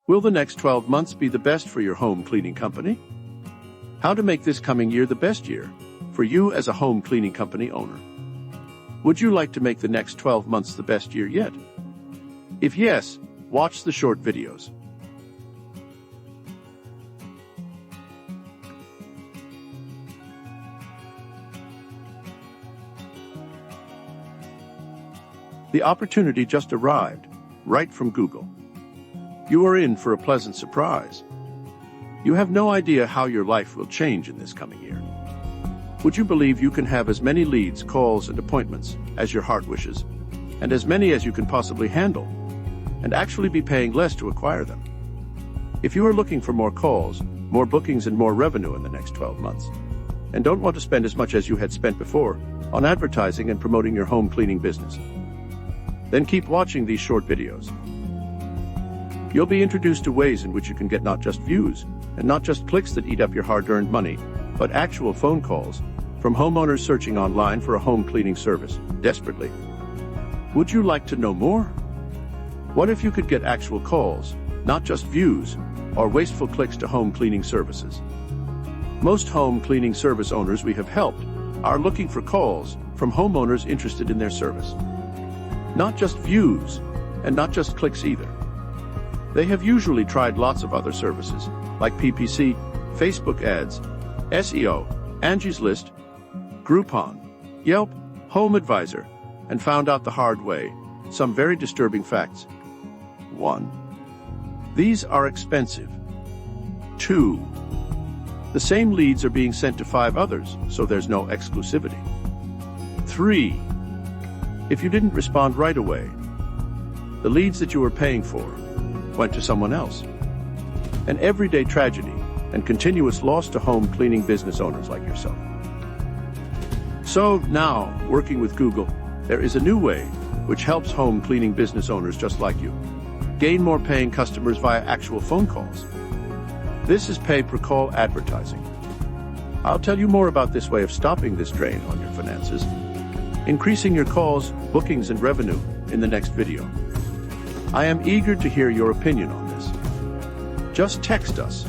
Will the next 12 months be the best for your home cleaning company? How to make this coming year the best year for you as a home cleaning company owner? Would you like to make the next 12 months the best year yet? If yes, watch the short videos. The opportunity just arrived, right from Google. You are in for a pleasant surprise. You have no idea how your life will change in this coming year. Would you believe you can have as many leads, calls, and appointments as your heart wishes, and as many as you can possibly handle, and actually be paying less to acquire them? If you are looking for more calls, more bookings, and more revenue in the next 12 months, and don't want to spend as much as you had spent before on advertising and promoting your home cleaning business, then keep watching these short videos. You'll be introduced to ways in which you can get not just views and not just clicks that eat up your hard-earned money, but actual phone calls from homeowners searching online for a home cleaning service desperately. Would you like to know more? What if you could get actual calls, not just views or wasteful clicks to home cleaning services? Most home cleaning service owners we have helped are looking for calls from homeowners interested in their service. Not just views, and not just clicks either. They have usually tried lots of other services, like PPC, Facebook ads, SEO, Angie's List, Groupon, Yelp, Home Advisor, and found out the hard way some very disturbing facts. 1. These are expensive. 2. The same leads are being sent to 5 others, so there's no exclusivity. 3. If you didn't respond right away, the leads that you were paying for went to someone else. An everyday tragedy and continuous loss to home cleaning business owners like yourself. So now, working with Google, there is a new way which helps home cleaning business owners just like you gain more paying customers via actual phone calls. This is pay-per-call advertising. I'll tell you more about this way of stopping this drain on your finances, increasing your calls, bookings, and revenue in the next video. I am eager to hear your opinion on this. Just text us